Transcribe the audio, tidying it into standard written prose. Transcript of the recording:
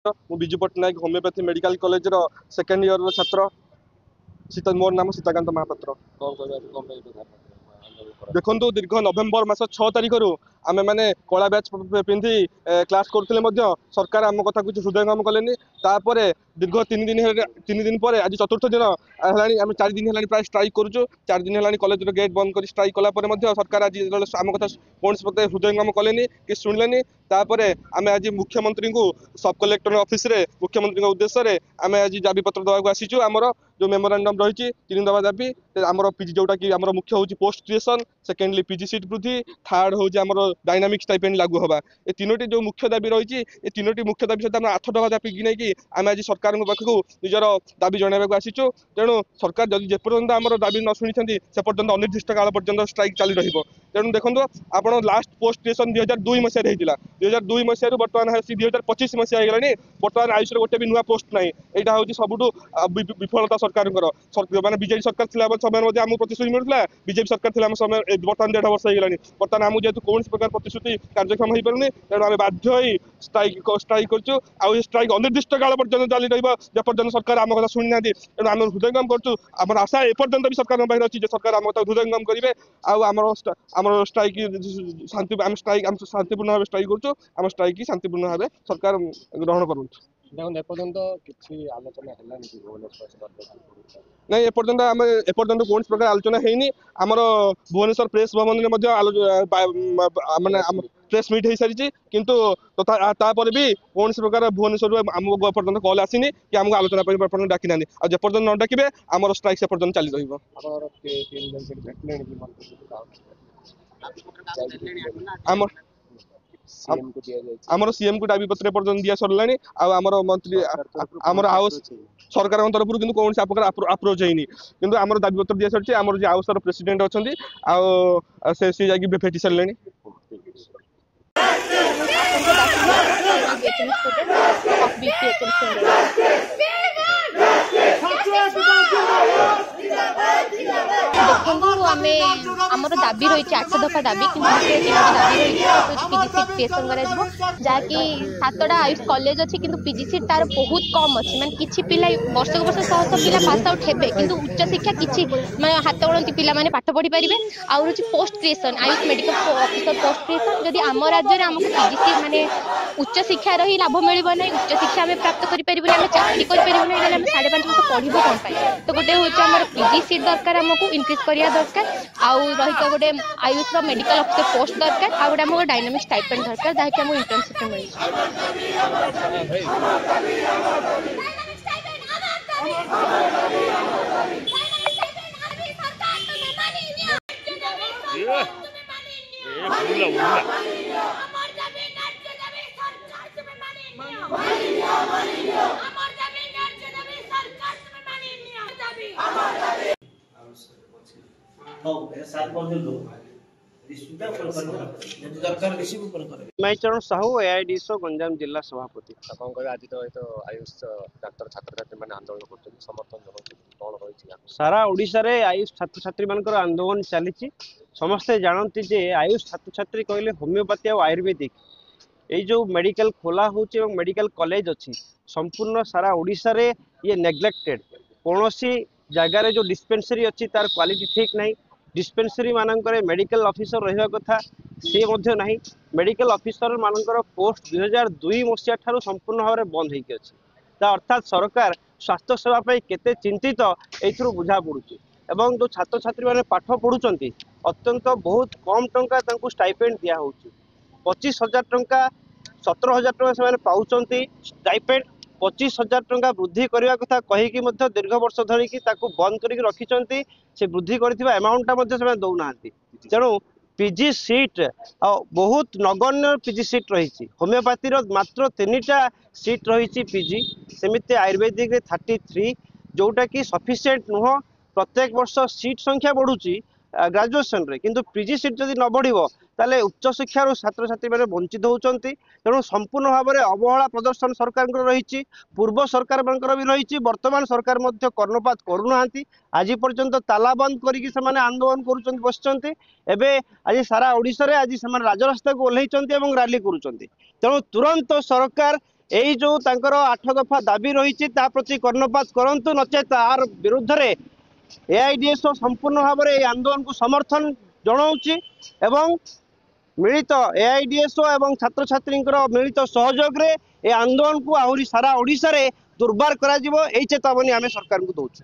मु Biju Patnaik homoeopathy medical college रो second year छात्र सीता मोर नाम सीताकांत महापात्र। देखो दीर्घ नवेम्बर मास 6 तारिख रु आम मैंने कला बैच पिंधि क्लास करुले सरकार आम कथा कुछ हृदयंगम कले दीर्घ 3 दिन पर आज चतुर्थ दिन है आम 4 दिन है प्राय स्ट्राइक करुचु 4 दिन है कॉलेज गेट बंद कर स्ट्राइक कलापर सरकार आज आम कथा कौन मत हृदयंगम कले कि शुणिले आम आज मुख्यमंत्री को सब कलेक्टर ऑफिस रे मुख्यमंत्री उद्देश्य आम आज दाबी पत्र देवाक आसीचु आमर जो मेमोरांडम रही 3 दफा दाबी आमर पीजी जोटा कि आमर मुख्य हूँ post creation secondly PG seat वृद्धि थर्ड हूँ आमर डायनामिक स्टाइपेंड लागू होगा ये तीनोटी जो मुख्य दाबी रही ये तीनोटी मुख्य दाबी सहित 8 दफा दाबी नहीं आम आज सरकार पाखक निजर दाबी जनवाक आसीचु तेणु सरकार जब जेपर्यंत आमर दाबी न शुणी से पर्यंत अनिर्दिष्ट काल पर्यंत स्ट्राइक चली रही तेणु देखो आप लास्ट पोस्ट क्रिएशन 2002 मसीह होता 2002 मसीह बर्तमान 2025 मसीहा होगा बर्तमान आयुष गोटे भी नुआ पोस्ट ना यहाँ हूँ सबुठ विफलता सरकार मैंने बीजेपी सरकार समय आमको प्रतिश्रुति मिलूला बीजेपी सरकार थी समय बर्तमान 1.5 वर्ष होगा बर्तमान आमको जेहतु कौन प्रकार प्रतिश्रुति कार्यक्षम हो पारे तेणु आम बाध्य स्ट्राइक करूँ आउ स्ट्राइक अनिर्दिष्ट काल पर्यटन चली रपर्यंत सरकार आम कथा शुणी ना तेणु आम हृदयंगम करूँ आम आशा एपर्यंत भी सरकार पाखे अच्छी सरकार आम कथा हृदयंगम करेंगे आम स्ट्राइक शांति आम शांतिपूर्ण भाव स्ट्राइक करूँ आम स्ट्राइक शांतिपूर्ण भाव सरकार ग्रहण करूँ नहीं एपर्यंत आम एपर्यंत कौन प्रकार आलोचना है आमर भुवनेश्वर प्रेस भवन माने प्रेस मीट हो सारी किंतु तापर भी कौन प्रकार भुवनेश्वर आमको एपर्यंत कॉल आसीनी कि आमको आलोचना डाकी ना जेपर्यंत न डाके आमर स्ट्राइक से पर्यंत चली आमर सीएम को दाबी पत्र पर्यटन दिया सरला आमर मंत्री आमर हाउस सरकार तरफ किंतु कौन अप्रोच है किंतु आमर दाबी पत्र दिया सर आमर जो हाउस प्रेसिडेंट अच्छा से जाकि भेटी सारे देखो आम दाबी रही 8 दफा दाबी दाबी रही पीजी सीट क्रिएसन जहाँकि 7टा आयुष कॉलेज अच्छी कि पीजी सीट तार बहुत कम अच्छी मैंने किसी पिला वर्ष को वर्ष 100 पिला पास आउट हेबे किंतु उच्च शिक्षा किसी मैं हाथ गणती पिला माने पाठ पढ़ी पारे आउ हूँ post creation Ayush medical officer post creation जदि आम राज्य में आमको पीजी सीट माने उच्च शिक्षा रही लाभ मिल ना उच्च शिक्षा आम प्राप्त करें आम चाकरी करें 5.5 वर्ष पढ़ू कौन तो गोटे हूँ आम पीजी सीट दरकार आमको इनक्रीज करा दरकार आउ रही गोटे आयुष मेडिकल ऑफिसर पोस्ट दरकार आ गोटे आमको डायनामिक स्टाइपेंड दरकार जहाँकि आमको इंटर्नशिप मिल मैं चरण साहू एआईडीएसओ गंजाम जिला सभापति कौन कह आज तो आयुष डाक्तर छात्र छात्री मैंने आंदोलन कर समर्थन कौन रही सारा ओडिशा रे आयुष छात्र छात्री मान आंदोलन चली समस्ते जानती जे आयुष छात्र छात्री कहले होमियोपैथी और आयुर्वेदिक ये जो मेडिकल खोला होची मेडिकल कॉलेज अच्छी संपूर्ण सारा ओडिशा रे ये नेग्लेक्टेड कौन जगार जो डिस्पेंसरी अच्छी तार क्वालिटी ठीक नहीं डिस्पेंसरी मानकर मेडिकल ऑफिसर रहा कथा सी नहीं मेडिकल ऑफिसर मानकर पोस्ट 2002 मसीहा ठारू संपूर्ण भाव में बंद होगी अच्छी अर्थात सरकार स्वास्थ्य सेवा केते चिंतित एथुरु बुझा पड़ुची एवं जो छात्र छात्री मैंने पाठ पढ़ुंट अत्यंत बहुत कम टंका स्टाइपेंड दिया 25,000 टंका 17,000 टंका से पाँच स्टाइपेंड 25,000 टंका वृद्धि करने कथा कहीकि दीर्घ वर्ष धरिकी बंद करके रखिंट से वृद्धि करथिबा अमाउंटा से दौना तेणु पीजी सीट बहुत नगण्य पीजी सीट रही होमियोपैथी मात्र 3टा सीट रही पीजी सेमिति आयुर्वेदिक 33 जोटा कि सफिशिएंट नुह प्रत्येक वर्ष सीट संख्या बढ़ुची ग्रेजुएशन रे किंतु पीजी सीट जदि न बढ़िबो ताले उच्च शिक्षार छात्र छात्री मैंने वंचित होती तेणु संपूर्ण भाव में अवहेला प्रदर्शन सरकार रही पूर्व सरकार मानकर भी रही वर्तमान सरकार कर्णपात करूना आज पर्यंत ताला बंद करके आंदोलन कर बसते आज सारा ओडिशा रे आज राजरास्ता को ओह्लैंट रैली करुँच तेणु तुरंत सरकार এই जो तांकर 8 दफा दाबी रही प्रति कर्णपात करंतु नचेत तार विरुद्ध रे एआईडीएसओ संपूर्ण भाव में यह आंदोलन को समर्थन जनाऊँची एवं मिलित एआईडीएसओ एवं छात्र छात्री मिलित सहयोग रे ए आंदोलन को आहरी सारा ओडिशा रे दुर्बार करा जिवो एई चेतावनी आमे सरकार को दउछु।